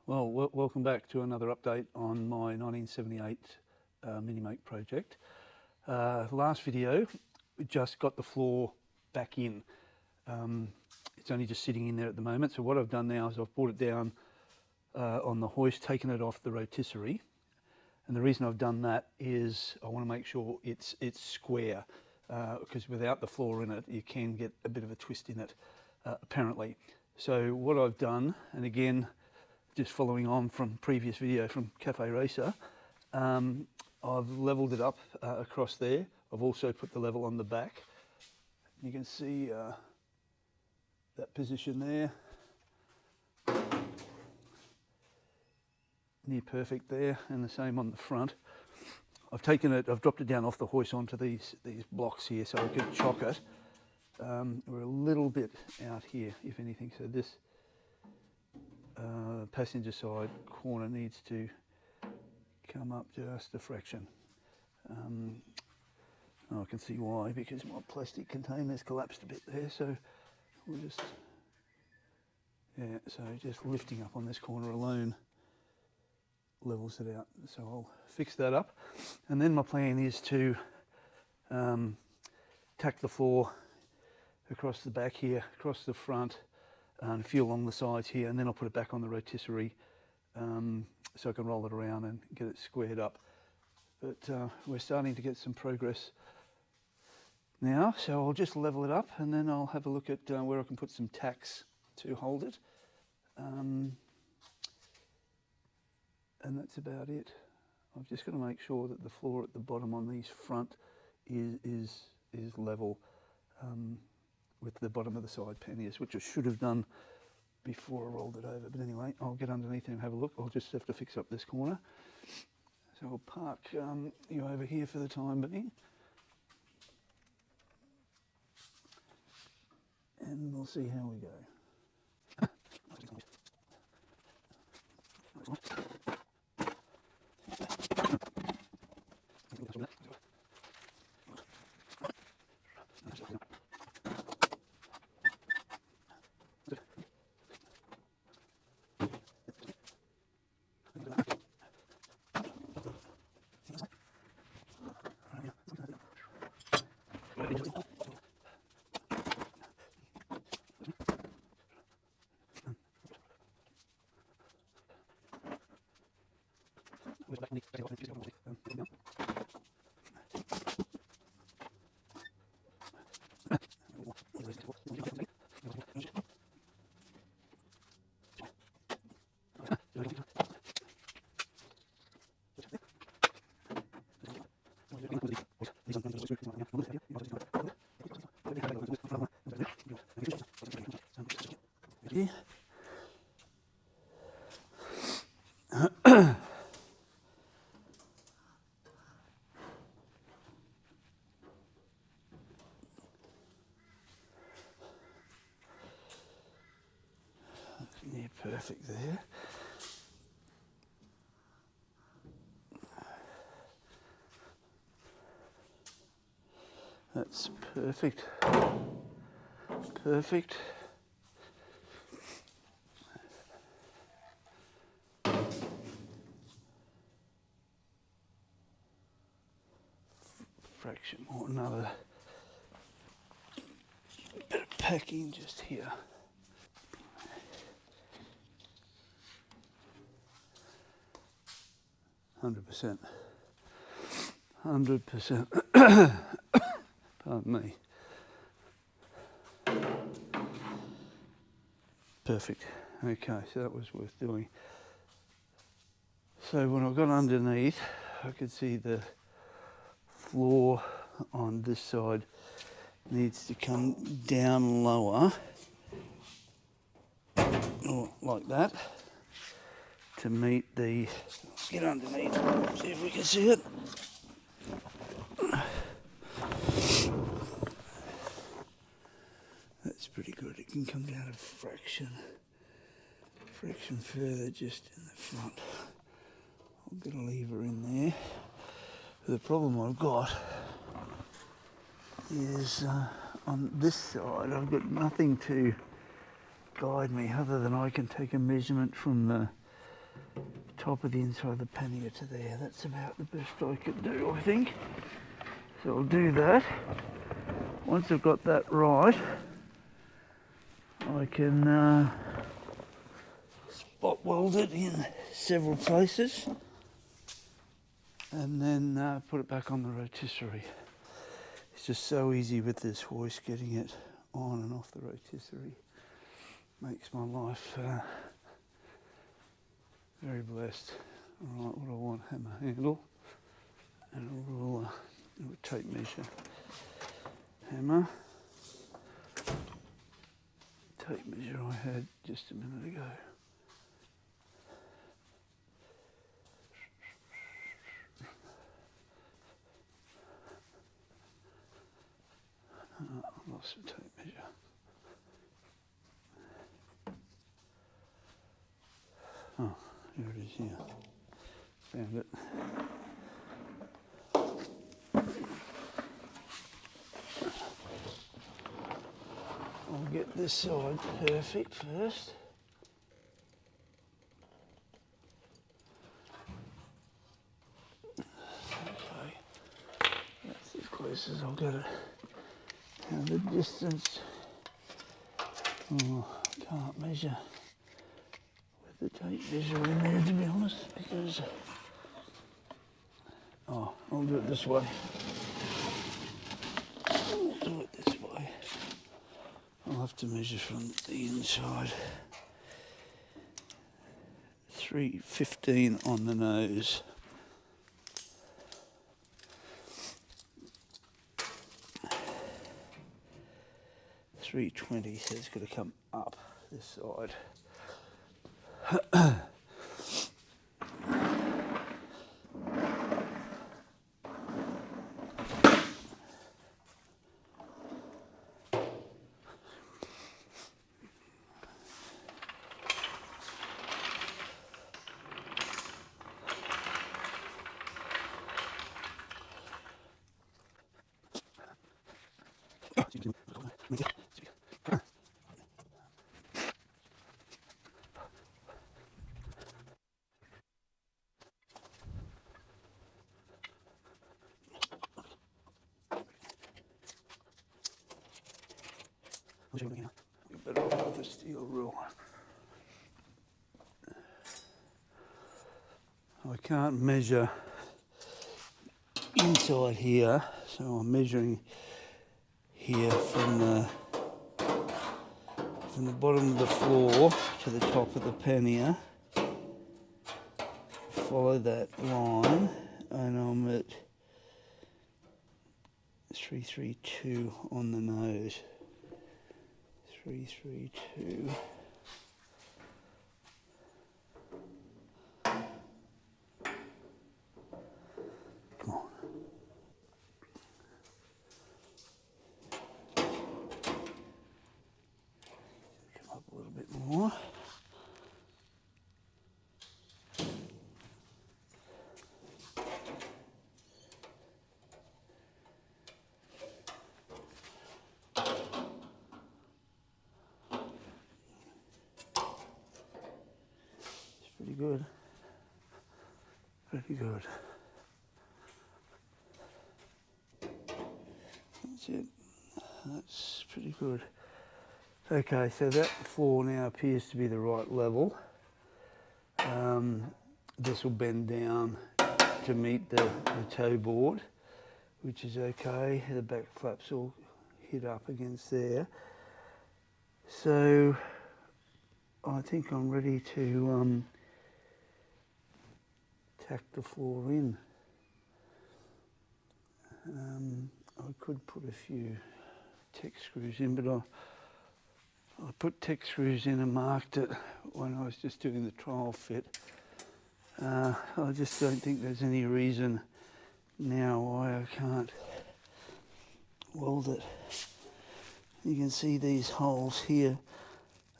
Well, welcome back to another update on my 1978 Mini Moke project. Last video, we just got the floor back in. It's only just sitting in there at the moment. So what I've done now is I've brought it down on the hoist, taken it off the rotisserie. And the reason I've done that is I want to make sure it's square, because without the floor in it, you can get a bit of a twist in it, apparently. So what I've done, and again, just following on from previous video from Cafe Racer, I've levelled it up across there. I've also put the level on the back. You can see that position there, near perfect there, and the same on the front. I've dropped it down off the hoist onto these blocks here so I could chock it. We're a little bit out here, if anything, so this passenger side corner needs to come up just a fraction. I can see why, because my plastic container's collapsed a bit there, so we'll just, so just lifting up on this corner alone levels it out. So I'll fix that up, and then my plan is to tack the floor across the back here, across the front, and a few along the sides here, and then I'll put it back on the rotisserie so I can roll it around and get it squared up. But we're starting to get some progress now, so I'll just level it up and then I'll have a look at where I can put some tacks to hold it. And that's about it. I've just got to make sure that the floor at the bottom on these front is level with the bottom of the side panniers, which I should have done before I rolled it over. But anyway, I'll get underneath and have a look. I'll just have to fix up this corner. So I'll park you over here for the time being. And we'll see how we go. Near perfect there. That's perfect. Perfect. Fraction more, another bit of packing just here. %. 100%. Pardon me. Perfect. Okay, so that was worth doing. So when I got underneath, I could see the floor on this side needs to come down lower, or like that, to meet the, get underneath, see if we can see it. That's pretty good. It can come down a fraction further just in the front. I'll get a lever in there. The problem I've got is on this side I've got nothing to guide me other than I can take a measurement from top of the inside of the pannier to there. That's about the best I can do, I think. So I'll do that. Once I've got that right, I can spot weld it in several places and then put it back on the rotisserie. It's just so easy with this hoist, getting it on and off the rotisserie. Makes my life very blessed. Alright, what do I want? Hammer handle and a ruler, and a tape measure. Hammer, tape measure I had just a minute ago. I lost the tape measure. Oh, here it is here. Found it. I'll get this side perfect first. Okay, that's as close as I'll get it. Now the distance, oh, I can't measure with the tape measure in there, to be honest, because, oh, I'll do it this way. I'll do it this way. I'll have to measure from the inside. 315 on the nose. .320, so it's going to come up this side. Better off with the steel rule. I can't measure inside here, so I'm measuring here from the bottom of the floor to the top of the pannier. Follow that line, and I'm at 332 on the nose. 332. Come on. Come up a little bit more. Pretty good. Pretty good. That's it. That's pretty good. Okay, so that floor now appears to be the right level. This will bend down to meet the toe board, which is okay. The back flaps all hit up against there. So I think I'm ready to tack the floor in. I could put a few Tech screws in, but I put Tech screws in and marked it when I was just doing the trial fit. I just don't think there's any reason now why I can't weld it. You can see these holes here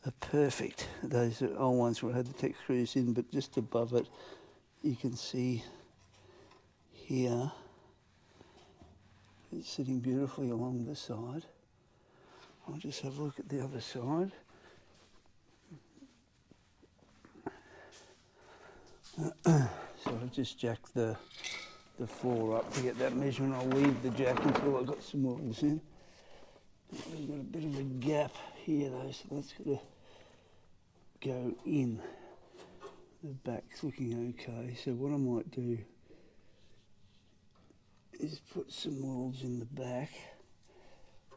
are perfect. Those are old ones where I had the Tech screws in, but just above it you can see here it's sitting beautifully along this side. I'll just have a look at the other side. So I've just jacked the floor up to get that measurement. I'll leave the jack until I've got some welds in. We've got a bit of a gap here though, so that's got to go in. The back's looking okay, so what I might do is put some welds in the back,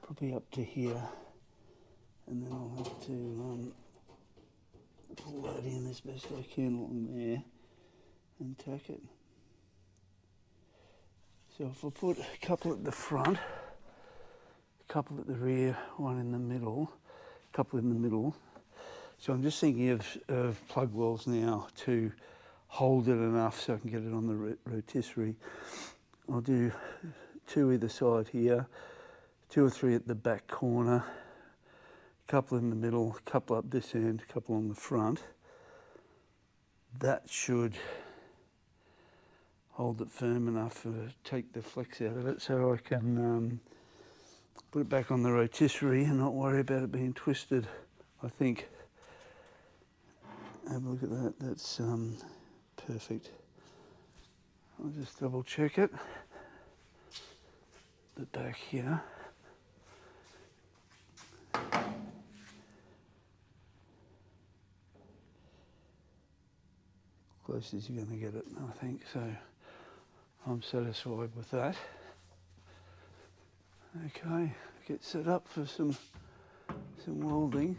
probably up to here, and then I'll have to pull that in as best I can along there and tack it. So if I put a couple at the front, a couple at the rear, one in the middle, a couple in the middle. So I'm just thinking of plug welds now to hold it enough so I can get it on the rotisserie. I'll do 2 either side here, 2 or 3 at the back corner, a couple in the middle, a couple up this end, a couple on the front. That should hold it firm enough to take the flex out of it so I can put it back on the rotisserie and not worry about it being twisted, I think. Have a look at that, that's perfect. I'll just double check it. The back here. Close as you're going to get it, I think, so I'm satisfied with that. Okay, get set up for some welding.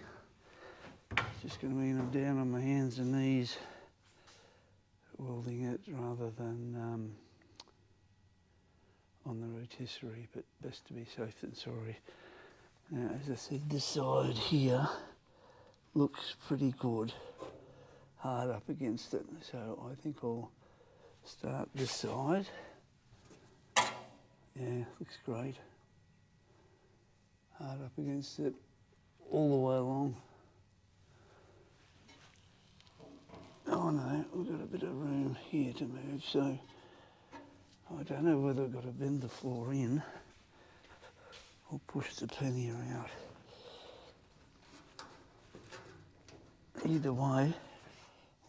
It's just going to mean I'm down on my hands and knees welding it rather than on the rotisserie, but best to be safe than sorry. Now, as I said, this side here looks pretty good, hard up against it, so I think I'll start this side. Yeah, looks great. Hard up against it all the way along. Oh no, we've got a bit of room here to move, so I don't know whether I've got to bend the floor in or push the pannier out. Either way,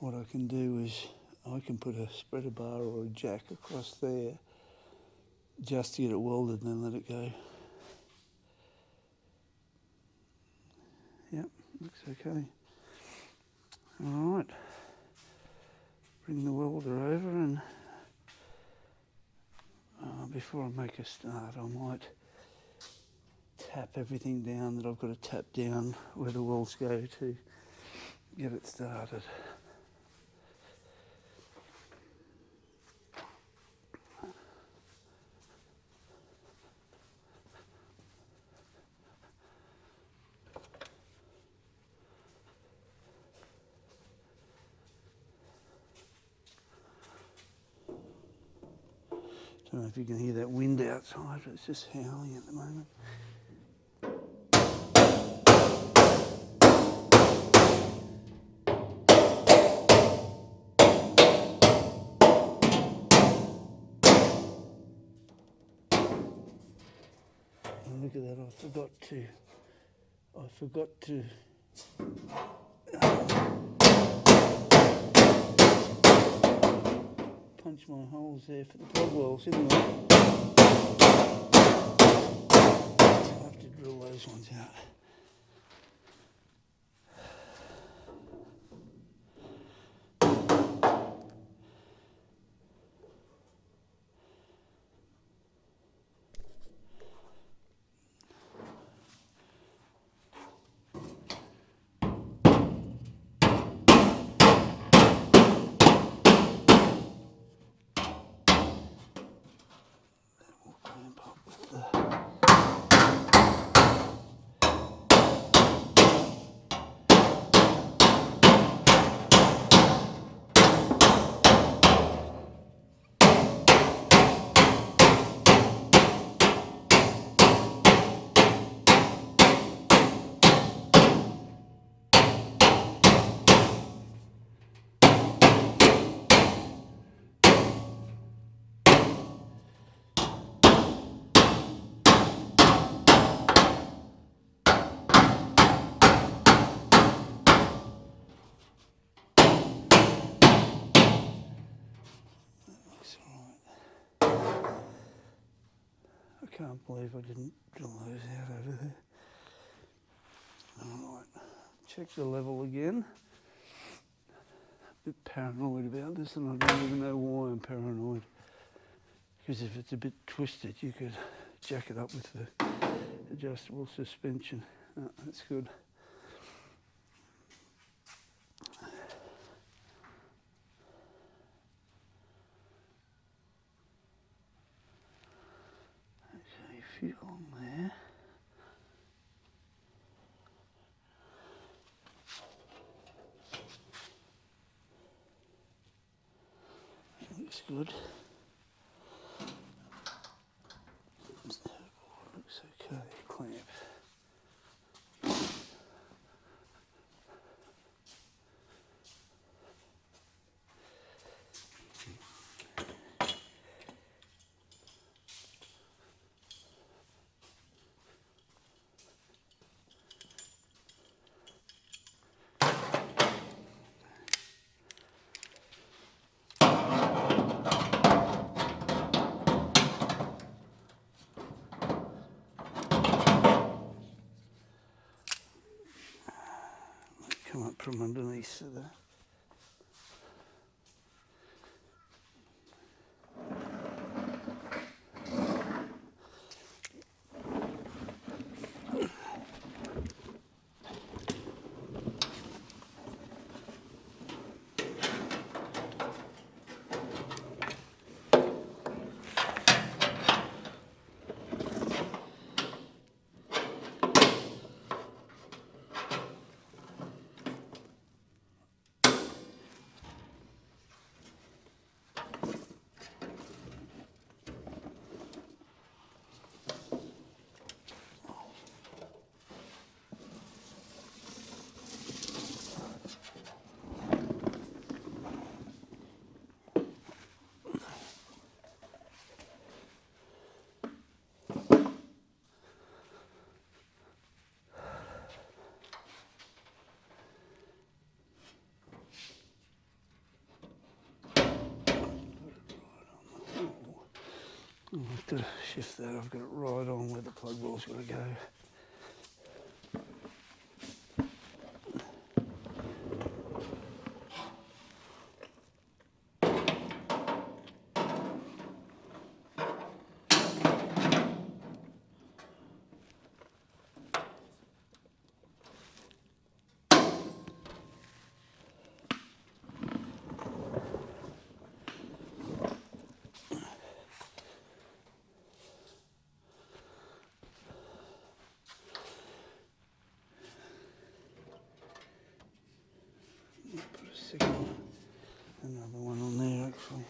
what I can do is I can put a spreader bar or a jack across there just to get it welded and then let it go. Yep, looks okay. All right. Bring the welder over and before I make a start I might tap everything down that I've got to tap down where the welds go to get it started. I don't know if you can hear that wind outside, but it's just howling at the moment. And look at that, I forgot to punch my holes there for the plug wells, didn't I? I'll have to drill those ones out. I can't believe I didn't drill those out over there. Alright, check the level again. A bit paranoid about this, and I don't even know why I'm paranoid. Because if it's a bit twisted, you could jack it up with the adjustable suspension. Oh, that's good. Okay, a few on there. That looks good. Looks okay. Clamp. Come up from underneath of that. I'll have to shift that. I've got it right on where the plug well's got to go. Put a second one, another one on there actually.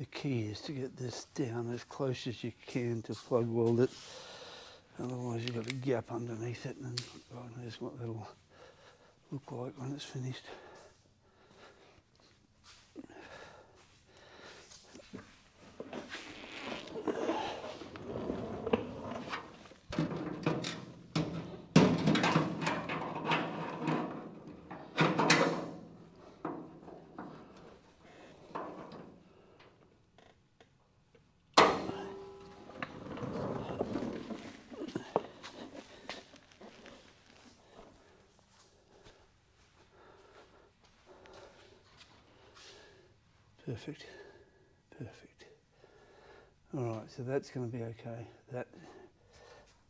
The key is to get this down as close as you can to plug weld it. Otherwise you've got a gap underneath it, and God knows what that'll look like when it's finished. Perfect, perfect. All right, so that's going to be okay.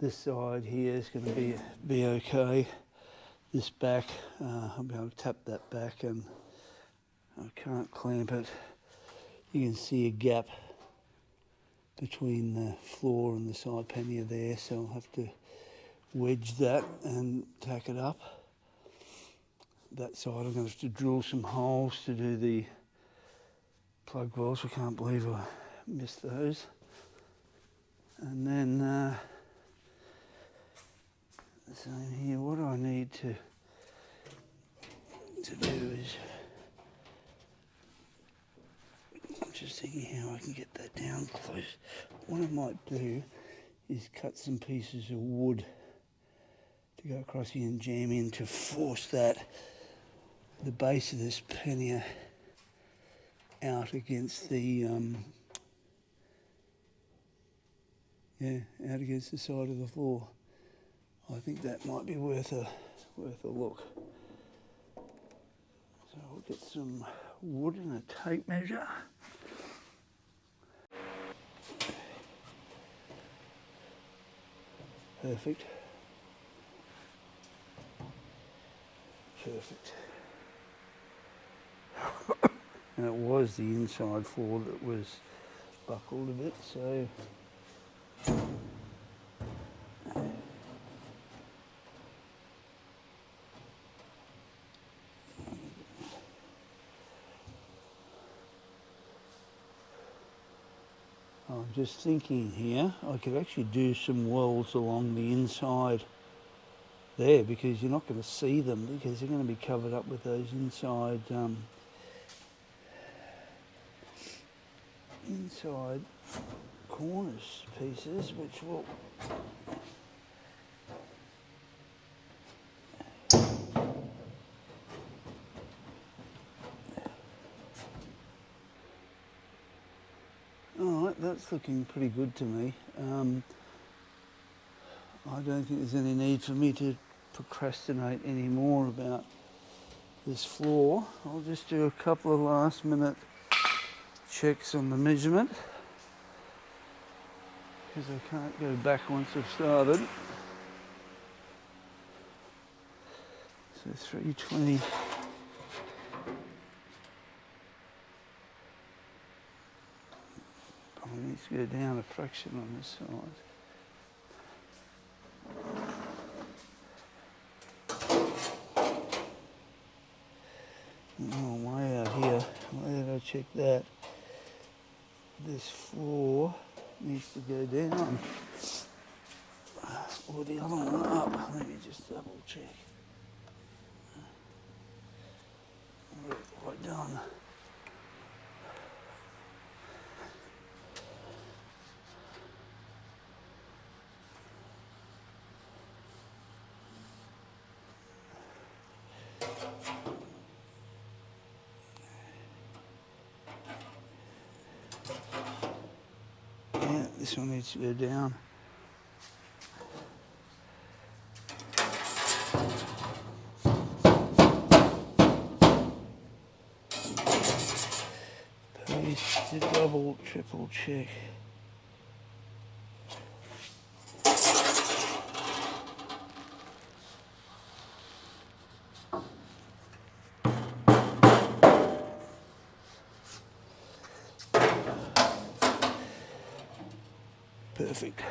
This side here is going to be okay. This back, I'll be able to tap that back, and I can't clamp it. You can see a gap between the floor and the side pannier there, so I'll have to wedge that and tack it up. That side I'm going to have to drill some holes to do the plug wells. I can't believe I missed those. And then the same here. What I need to do is, I'm just thinking how I can get that down close. What I might do is cut some pieces of wood to go across here and jam in to force the base of this pannier out against the Yeah, out against the side of the floor. I think that might be worth a look. So I'll get some wood and a tape measure. Perfect. Perfect. And it was the inside floor that was buckled a bit, so I'm just thinking here, I could actually do some welds along the inside there, because you're not going to see them because they're going to be covered up with those inside corners pieces, which will alright, that's looking pretty good to me. I don't think there's any need for me to procrastinate any more about this floor. I'll just do a couple of last minute checks on the measurement, because I can't go back once I've started. So 320. Probably needs to go down a fraction on this side. Oh, way out here. Where did I check that? This floor needs to go down, or the other one up. Let me just double check. Right done. Yeah, this one needs to go down. Please to double, triple check. Perfect.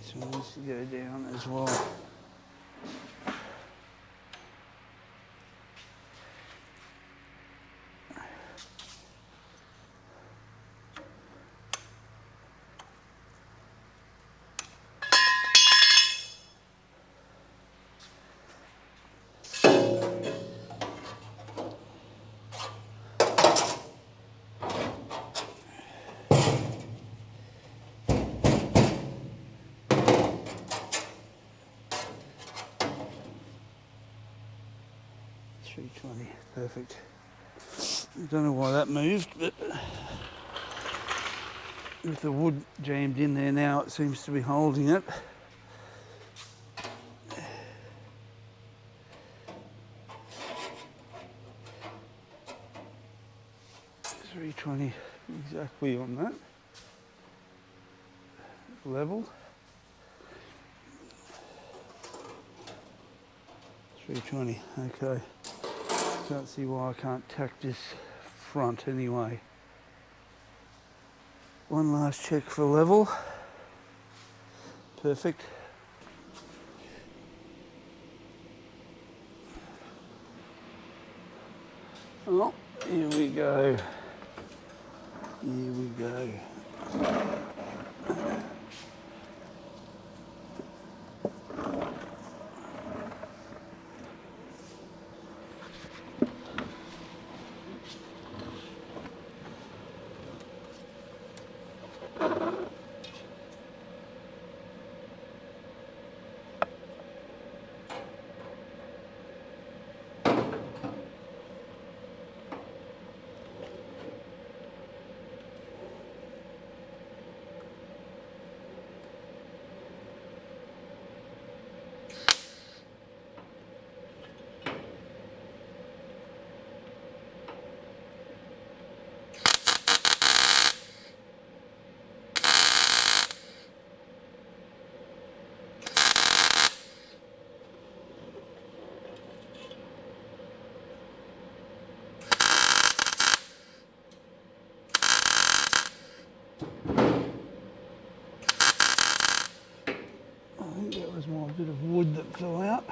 This one needs to go down as well. .320, perfect. I don't know why that moved, but with the wood jammed in there now, it seems to be holding it. .320 exactly on that level. 320, okay. Can't see why I can't tack this front anyway. One last check for level. Perfect. Oh, here we go. Here we go. bit of wood that fell out.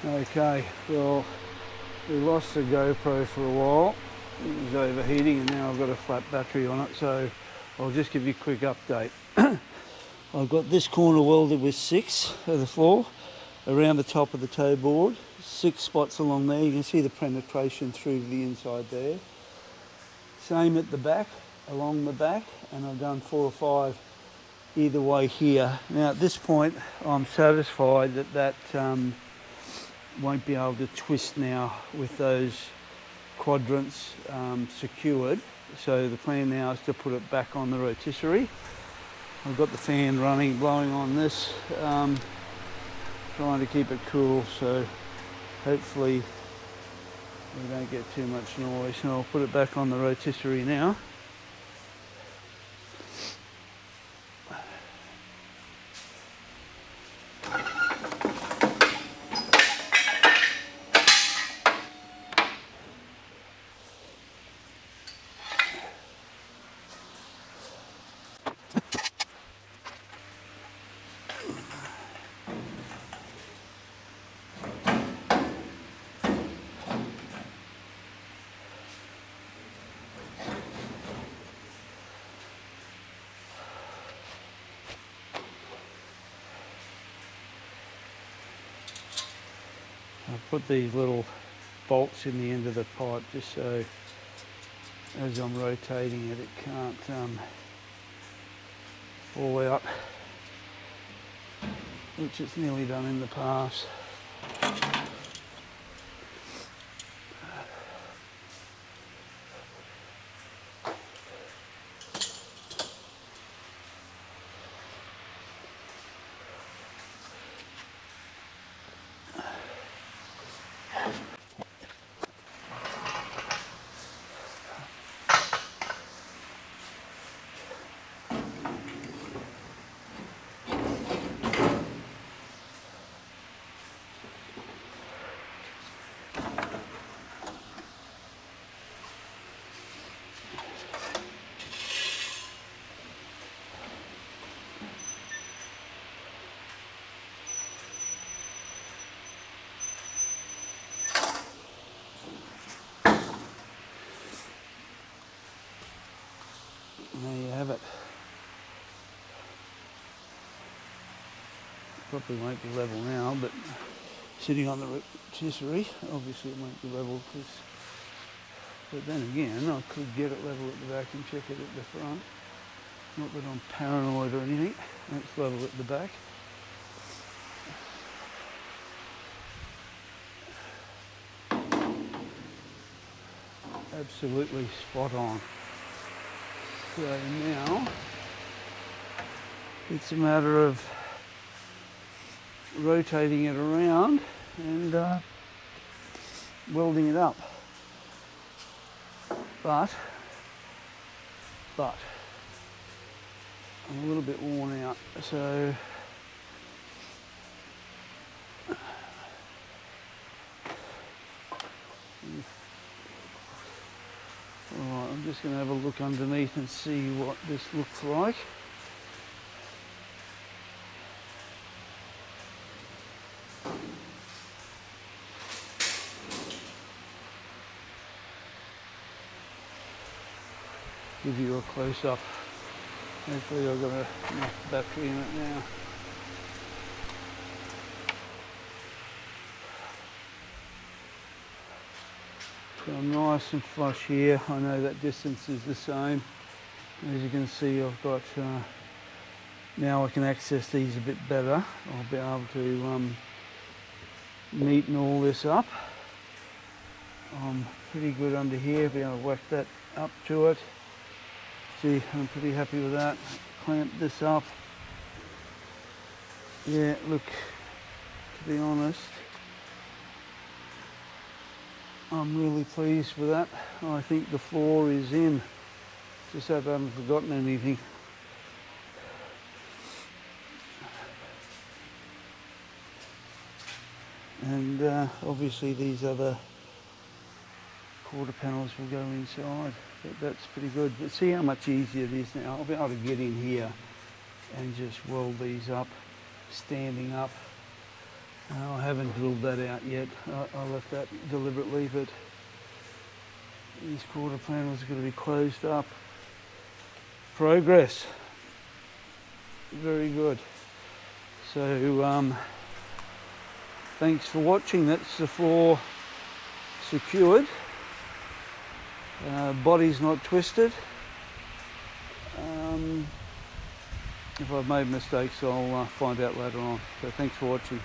Okay, well, we lost the GoPro for a while. It was overheating and now I've got a flat battery on it, so I'll just give you a quick update. I've got this corner welded with 6 of the floor around the top of the toe board, 6 spots along there. You can see the penetration through to the inside there. Same at the back, along the back, and I've done 4 or 5 either way here. Now at this point I'm satisfied that that won't be able to twist now with those quadrants secured. So the plan now is to put it back on the rotisserie. I've got the fan running, blowing on this, trying to keep it cool, so hopefully we don't get too much noise. So I'll put it back on the rotisserie now. I've put these little bolts in the end of the pipe just so as I'm rotating it, it can't fall out, which it's nearly done in the past. There you have it. Probably won't be level now, but sitting on the rotisserie, obviously it won't be level, but then again, I could get it level at the back and check it at the front. Not that I'm paranoid or anything. It's level at the back. Absolutely spot on. So now it's a matter of rotating it around and welding it up. But I'm a little bit worn out, so alright, I'm just going to have a look underneath and see what this looks like. Give you a close-up. Hopefully I've got enough battery in it now. So I'm nice and flush here. I know that distance is the same As you can see, I've got, now I can access these a bit better. I'll be able to neaten all this up. I'm pretty good under here, be able to whack that up to it. See, I'm pretty happy with that. Clamp this up. Yeah, look, to be honest, I'm really pleased with that. I think the floor is in. Just hope I haven't forgotten anything. And obviously these other quarter panels will go inside. But that's pretty good. But see how much easier it is now. I'll be able to get in here and just weld these up, standing up. I haven't drilled that out yet. I left that deliberately, but these quarter panels are going to be closed up. Progress. Very good. So thanks for watching. That's the floor secured. Body's not twisted. If I've made mistakes, I'll find out later on. So thanks for watching.